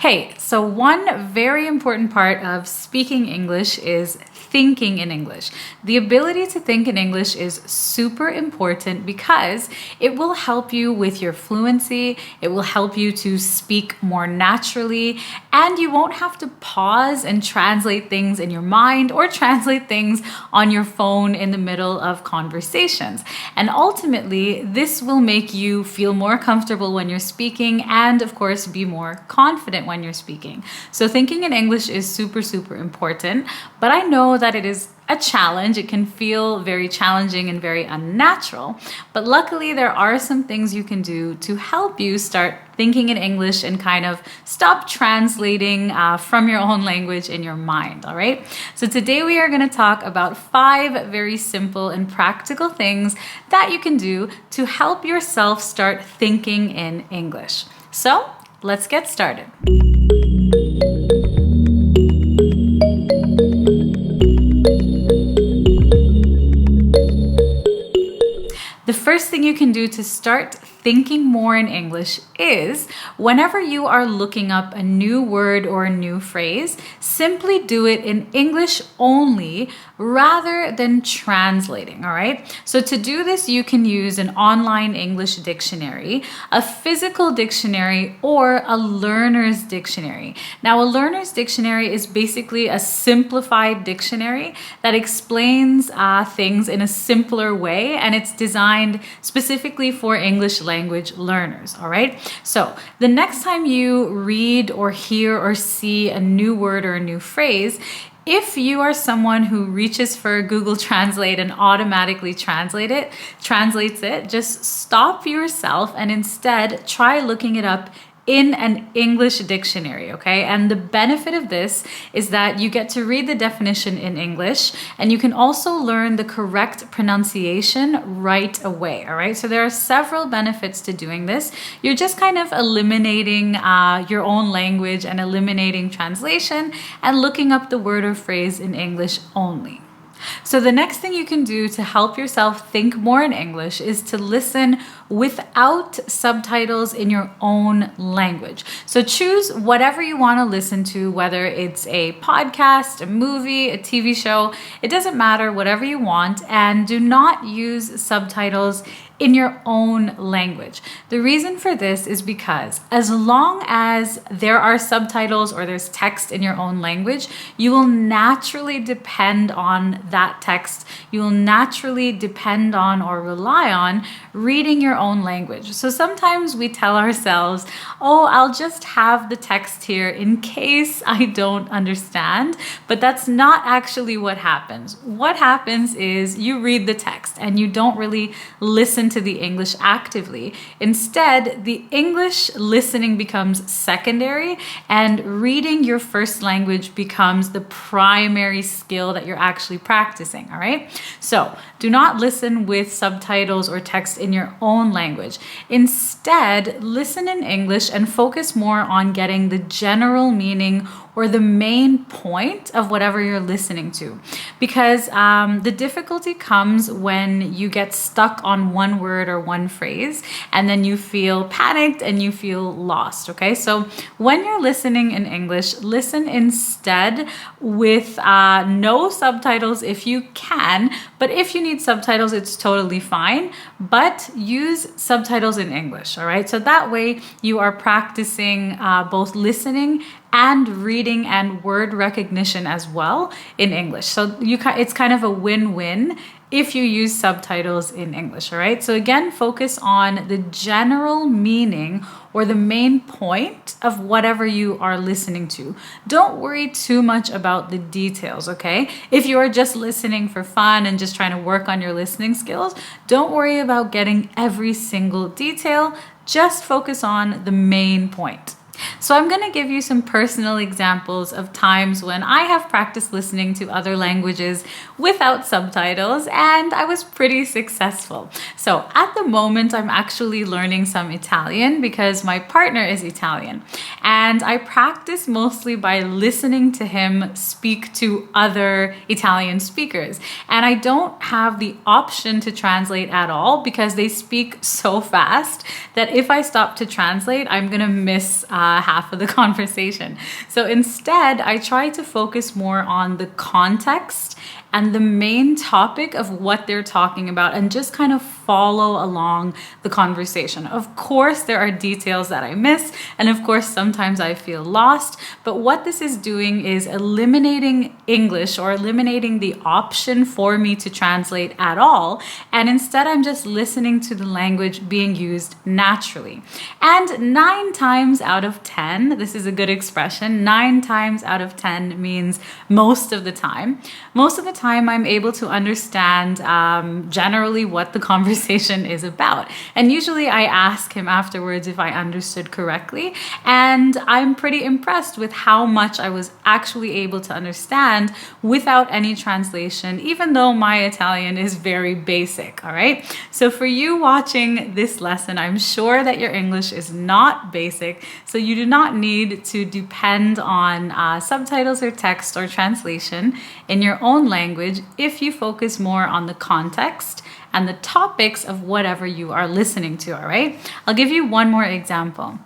Hey, so one very important part of speaking English is thinking in English. The ability to think in English is super important because it will help you with your fluency, it will help you to speak more naturally, and you won't have to pause and translate things in your mind or translate things on your phone in the middle of conversations. And ultimately, this will make you feel more comfortable when you're speaking and, of course, be more confident when you're speaking. So thinking in English is super, super important, but I know that it is a challenge. It can feel very challenging and very unnatural, but luckily there are some things you can do to help you start thinking in English and kind of stop translating from your own language in your mind, all right? So today we are going to talk about 5 very simple and practical things that you can do to help yourself start thinking in English. So let's get started. The first thing you can do to start thinking more in English is whenever you are looking up a new word or a new phrase, simply do it in English only rather than translating, all right? So to do this, you can use an online English dictionary, a physical dictionary, or a learner's dictionary. Now, a learner's dictionary is basically a simplified dictionary that explains things in a simpler way, and it's designed specifically for English language learners, all right? So the next time you read or hear or see a new word or a new phrase, if you are someone who reaches for Google Translate and automatically translates it, just stop yourself and instead try looking it up in an English dictionary, okay? And the benefit of this is that you get to read the definition in English and you can also learn the correct pronunciation right away, all right? So there are several benefits to doing this. You're just kind of eliminating your own language and eliminating translation and looking up the word or phrase in English only. So the next thing you can do to help yourself think more in English is to listen without subtitles in your own language. So choose whatever you want to listen to, whether it's a podcast, a movie, a TV show, it doesn't matter, whatever you want, and do not use subtitles in your own language. The reason for this is because as long as there are subtitles or there's text in your own language, you will naturally depend on that text. You will naturally depend on or rely on reading your own language. So sometimes we tell ourselves, oh, I'll just have the text here in case I don't understand, but that's not actually what happens. What happens is you read the text and you don't really listen to the English actively. Instead, the English listening becomes secondary and reading your first language becomes the primary skill that you're actually practicing, all right? So do not listen with subtitles or text in your own language. Instead, listen in English and focus more on getting the general meaning or the main point of whatever you're listening to. Because the difficulty comes when you get stuck on one word or one phrase and then you feel panicked and you feel lost, okay? So when you're listening in English, listen instead with no subtitles if you can, but if you need subtitles, it's totally fine, but use subtitles in English, all right? So that way you are practicing both listening and reading and word recognition as well in English. So it's kind of a win-win if you use subtitles in English, all right? So again, focus on the general meaning or the main point of whatever you are listening to. Don't worry too much about the details, okay? If you are just listening for fun and just trying to work on your listening skills, don't worry about getting every single detail. Just focus on the main point. So I'm going to give you some personal examples of times when I have practiced listening to other languages without subtitles, and I was pretty successful. So at the moment, I'm actually learning some Italian because my partner is Italian, and I practice mostly by listening to him speak to other Italian speakers. And I don't have the option to translate at all because they speak so fast that if I stop to translate, I'm going to miss half of the conversation. So instead, I try to focus more on the context and the main topic of what they're talking about and just kind of follow along the conversation. Of course, there are details that I miss, and of course, sometimes I feel lost, but what this is doing is eliminating English or eliminating the option for me to translate at all, and instead I'm just listening to the language being used naturally. And 9 times out of 10, this is a good expression, 9 times out of 10 means most of the time. Most of the time I'm able to understand generally what the conversation is about. And usually I ask him afterwards if I understood correctly. And I'm pretty impressed with how much I was actually able to understand without any translation, even though my Italian is very basic, all right? So for you watching this lesson, I'm sure that your English is not basic, so you do not need to depend on subtitles or text or translation in your own language if you focus more on the context and the topics of whatever you are listening to, all right? I'll give you one more example.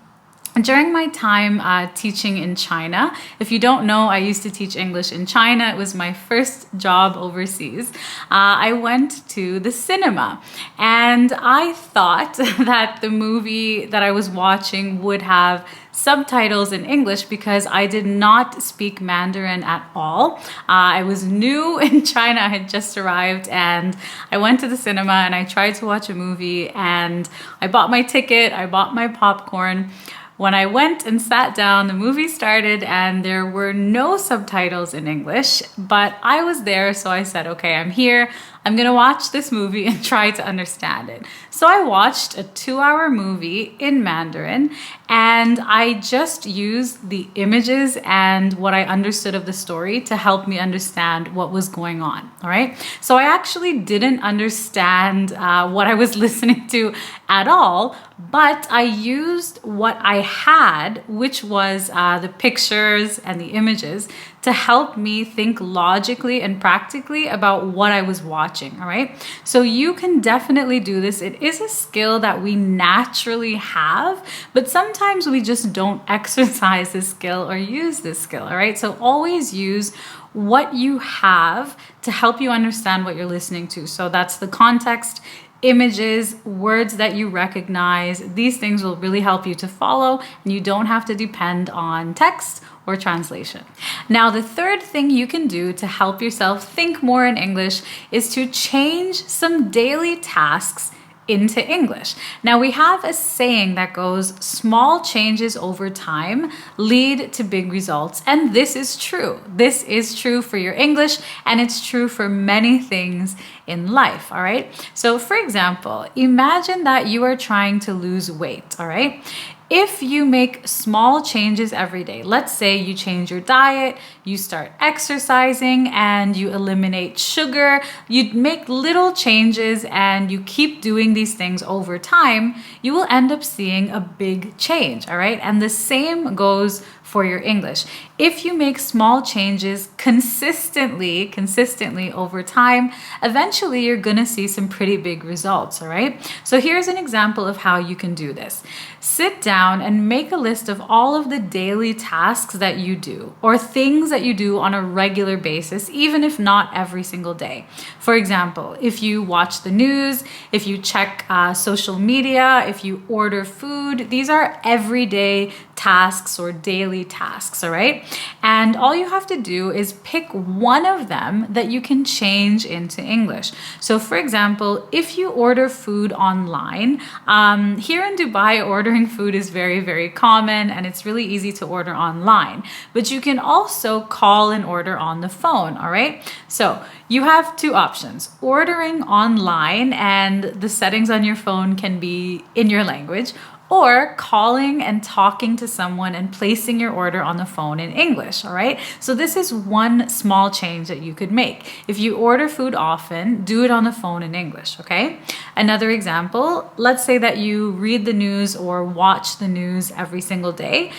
During my time teaching in China, if you don't know, I used to teach English in China. It was my first job overseas. I went to the cinema and I thought that the movie that I was watching would have subtitles in English because I did not speak Mandarin at all. I was new in China. I had just arrived and I went to the cinema and I tried to watch a movie and I bought my ticket, I bought my popcorn. When I went and sat down, the movie started and there were no subtitles in English, but I was there, so I said, okay, I'm here. I'm gonna watch this movie and try to understand it. So I watched a 2-hour movie in Mandarin and I just used the images and what I understood of the story to help me understand what was going on, all right? So I actually didn't understand what I was listening to at all, but I used what I had, which was the pictures and the images, to help me think logically and practically about what I was watching, all right? So you can definitely do this. It is a skill that we naturally have, but sometimes we just don't exercise this skill or use this skill, all right? So always use what you have to help you understand what you're listening to. So that's the context, images, words that you recognize. These things will really help you to follow, and you don't have to depend on text or translation. Now, the third thing you can do to help yourself think more in English is to change some daily tasks into English. Now, we have a saying that goes, small changes over time lead to big results. And this is true. This is true for your English, and it's true for many things in life, all right? So for example, imagine that you are trying to lose weight, all right? If you make small changes every day, let's say you change your diet, you start exercising, and you eliminate sugar, you make little changes and you keep doing these things over time, you will end up seeing a big change, all right? And the same goes for your English. If you make small changes consistently over time, eventually you're gonna see some pretty big results, all right? So here's an example of how you can do this. Sit down and make a list of all of the daily tasks that you do or things that you do on a regular basis, even if not every single day. For example, if you watch the news, if you check social media, if you order food, these are everyday tasks or daily tasks, all right? And all you have to do is pick one of them that you can change into English. So for example, if you order food online, here in Dubai, ordering food is very, very common and it's really easy to order online. But you can also call and order on the phone, all right? So you have two options, ordering online and the settings on your phone can be in your language, or calling and talking to someone and placing your order on the phone in English, all right? So this is one small change that you could make. If you order food often, do it on the phone in English, okay? Another example, let's say that you read the news or watch the news every single day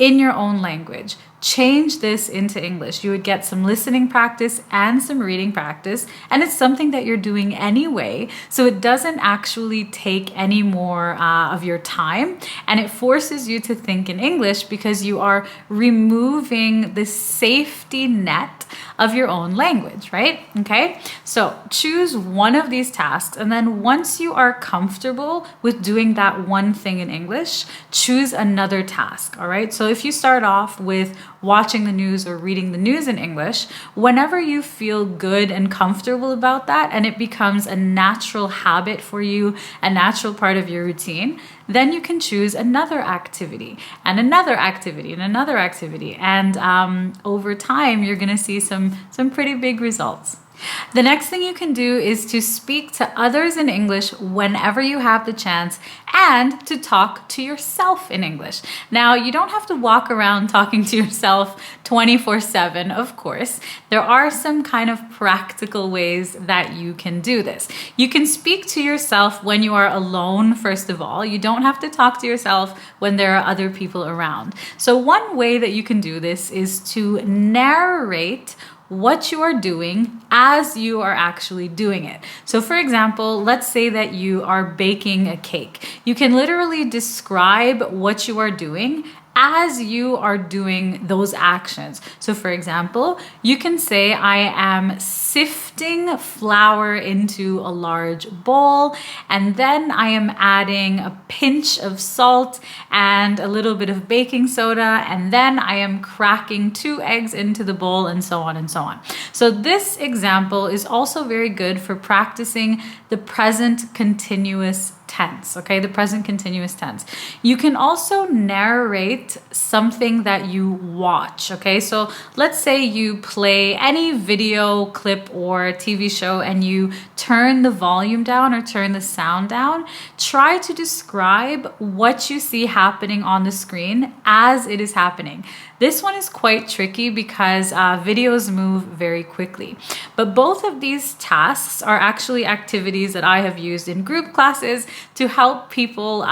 in your own language. change this into English. You would get some listening practice and some reading practice, and it's something that you're doing anyway, so it doesn't actually take any more of your time, and it forces you to think in English because you are removing the safety net of your own language, right? Okay, so choose one of these tasks, and then once you are comfortable with doing that one thing in English, choose another task. All right, so if you start off with watching the news or reading the news in English, whenever you feel good and comfortable about that and it becomes a natural habit for you, a natural part of your routine, then you can choose another activity and another activity and another activity. And over time, you're going to see some pretty big results. The next thing you can do is to speak to others in English whenever you have the chance, and to talk to yourself in English. Now, you don't have to walk around talking to yourself 24/7, of course. There are some kind of practical ways that you can do this. You can speak to yourself when you are alone, first of all. You don't have to talk to yourself when there are other people around. So one way that you can do this is to narrate what you are doing as you are actually doing it. So for example, let's say that you are baking a cake. You can literally describe what you are doing as you are doing those actions. So for example, you can say, I am sifting flour into a large bowl, and then I am adding a pinch of salt and a little bit of baking soda, and then I am cracking 2 eggs into the bowl, and so on and so on. So this example is also very good for practicing the present continuous tense, okay? The present continuous tense. You can also narrate something that you watch, okay? So let's say you play any video clip or TV show and you turn the volume down or turn the sound down. Try to describe what you see happening on the screen as it is happening. This one is quite tricky because videos move very quickly. But both of these tasks are actually activities that I have used in group classes to help people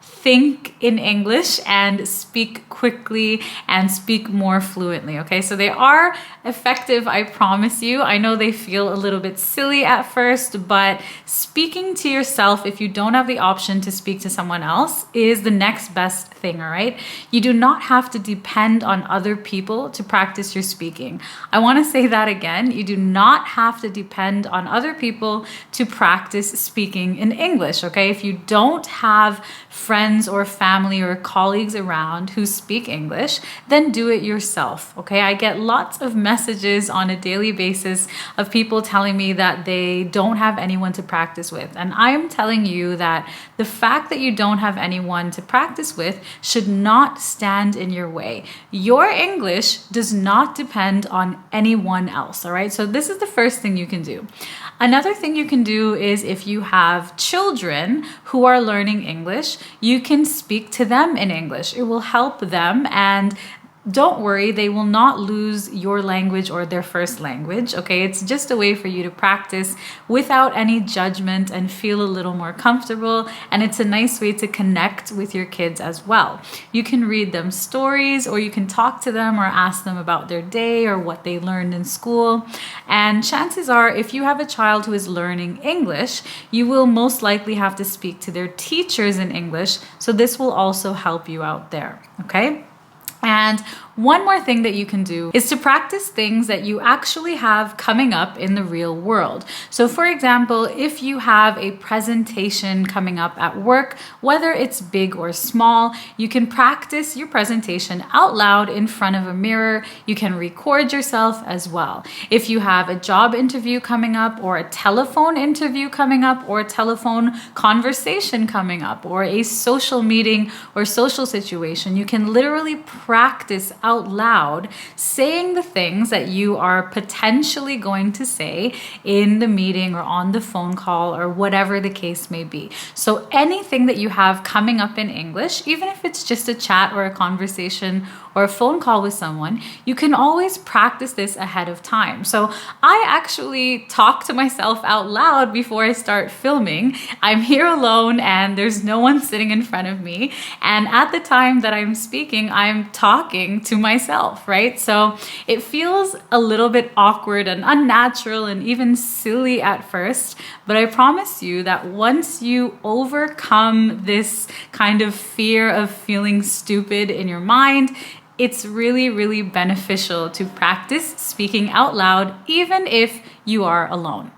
think in English and speak quickly and speak more fluently, okay? So they are effective, I promise you. I know they feel a little bit silly at first, but speaking to yourself, if you don't have the option to speak to someone else, is the next best thing, all right? You do not have to depend on other people to practice your speaking. I want to say that again. You do not have to depend on other people to practice speaking in English, okay? If you don't have friends or family or colleagues around who speak English, then do it yourself, okay? I get lots of messages on a daily basis of people telling me that they don't have anyone to practice with. And I am telling you that the fact that you don't have anyone to practice with should not stand in your way. Your English does not depend on anyone else, all right? So this is the first thing you can do. Another thing you can do is if you have children who are learning English, you can speak to them in English. It will help them, and don't worry, they will not lose your language or their first language, okay? It's just a way for you to practice without any judgment and feel a little more comfortable, and it's a nice way to connect with your kids as well. You can read them stories, or you can talk to them or ask them about their day or what they learned in school. And chances are, if you have a child who is learning English, you will most likely have to speak to their teachers in English, so this will also help you out there, okay? And one more thing that you can do is to practice things that you actually have coming up in the real world. So for example, if you have a presentation coming up at work, whether it's big or small, you can practice your presentation out loud in front of a mirror. You can record yourself as well. If you have a job interview coming up, or a telephone interview coming up, or a telephone conversation coming up, or a social meeting or social situation, you can literally practice out loud saying the things that you are potentially going to say in the meeting or on the phone call or whatever the case may be. So anything that you have coming up in English, even if it's just a chat or a conversation or a phone call with someone, you can always practice this ahead of time. So I actually talk to myself out loud before I start filming. I'm here alone and there's no one sitting in front of me. And at the time that I'm speaking, I'm talking to to myself, right? So it feels a little bit awkward and unnatural and even silly at first, but I promise you that once you overcome this kind of fear of feeling stupid in your mind, it's really, really beneficial to practice speaking out loud, even if you are alone.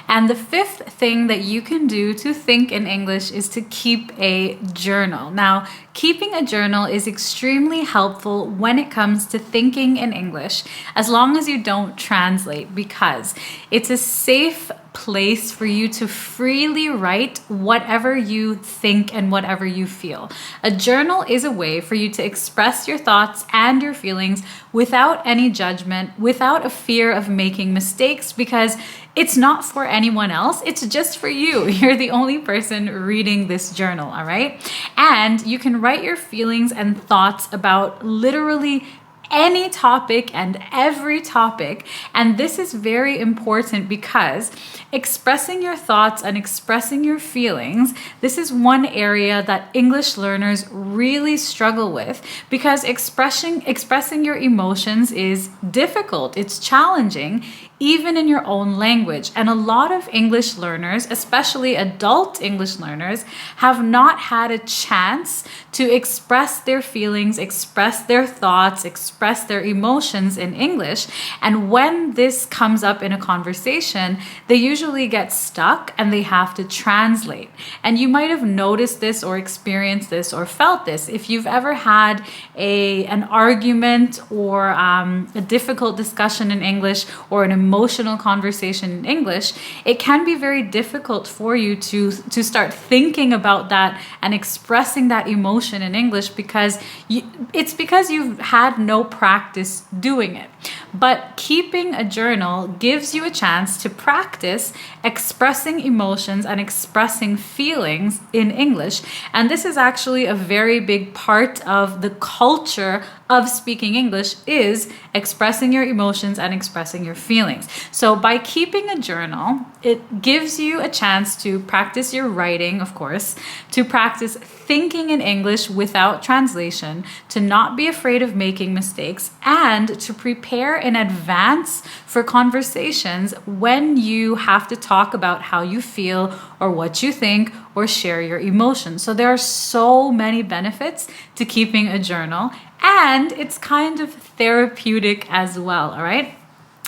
And the fifth thing that you can do to think in English is to keep a journal. Now, keeping a journal is extremely helpful when it comes to thinking in English, as long as you don't translate, because it's a safe place for you to freely write whatever you think and whatever you feel. A journal is a way for you to express your thoughts and your feelings without any judgment, without a fear of making mistakes, because it's not for anyone else. It's just for you. You're the only person reading this journal, all right? And you can write your feelings and thoughts about literally any topic and every topic. And this is very important because expressing your thoughts and expressing your feelings, this is one area that English learners really struggle with, because expressing your emotions is difficult. It's challenging, even in your own language. And a lot of English learners, especially adult English learners, have not had a chance to express their feelings, express their thoughts, express their emotions in English. And when this comes up in a conversation, they usually get stuck and they have to translate. And you might have noticed this or experienced this or felt this. If you've ever had an argument or a difficult discussion in English or an emotional conversation in English, it can be very difficult for you to start thinking about that and expressing that emotion in English, because it's because you've had no practice doing it. But keeping a journal gives you a chance to practice expressing emotions and expressing feelings in English. And this is actually a very big part of the culture of speaking English, is expressing your emotions and expressing your feelings. So by keeping a journal, it gives you a chance to practice your writing, of course, to practice thinking in English without translation, to not be afraid of making mistakes, and to prepare in advance for conversations when you have to talk about how you feel or what you think or share your emotions. So there are so many benefits to keeping a journal, and it's kind of therapeutic as well, all right?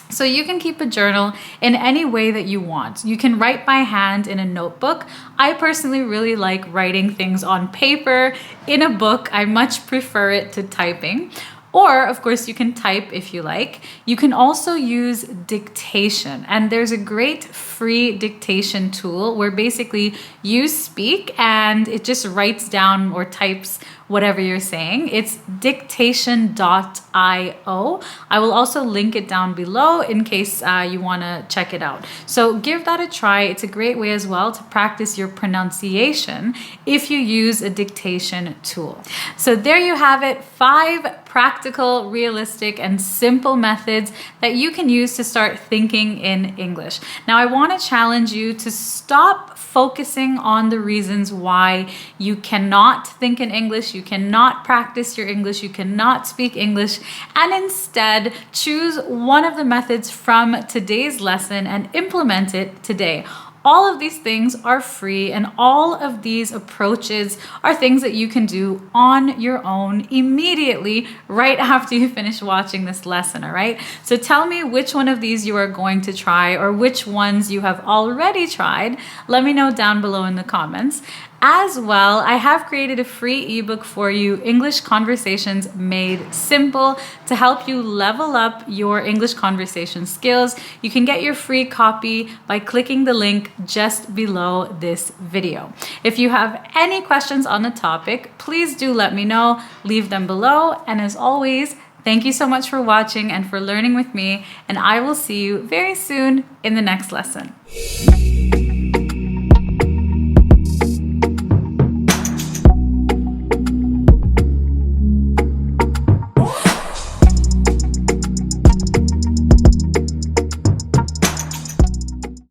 So you can keep a journal in any way that you want. You can write by hand in a notebook. I personally really like writing things on paper in a book. I much prefer it to typing. Or, of course, you can type if you like. You can also use dictation. And there's a great free dictation tool where basically you speak and it just writes down or types whatever you're saying. It's dictation.io. I will also link it down below in case you want to check it out. So give that a try. It's a great way as well to practice your pronunciation if you use a dictation tool. So there you have it, 5 practical, realistic, and simple methods that you can use to start thinking in English. Now, I want to challenge you to stop focusing on the reasons why you cannot think in English, you cannot practice your English, you cannot speak English, and instead choose one of the methods from today's lesson and implement it today. All of these things are free, and all of these approaches are things that you can do on your own immediately right after you finish watching this lesson, all right? So tell me which one of these you are going to try or which ones you have already tried. Let me know down below in the comments. As well, I have created a free ebook for you, English Conversations Made Simple, to help you level up your English conversation skills. You can get your free copy by clicking the link just below this video. If you have any questions on the topic, please do let me know. Leave them below. And as always, thank you so much for watching and for learning with me, and I will see you very soon in the next lesson.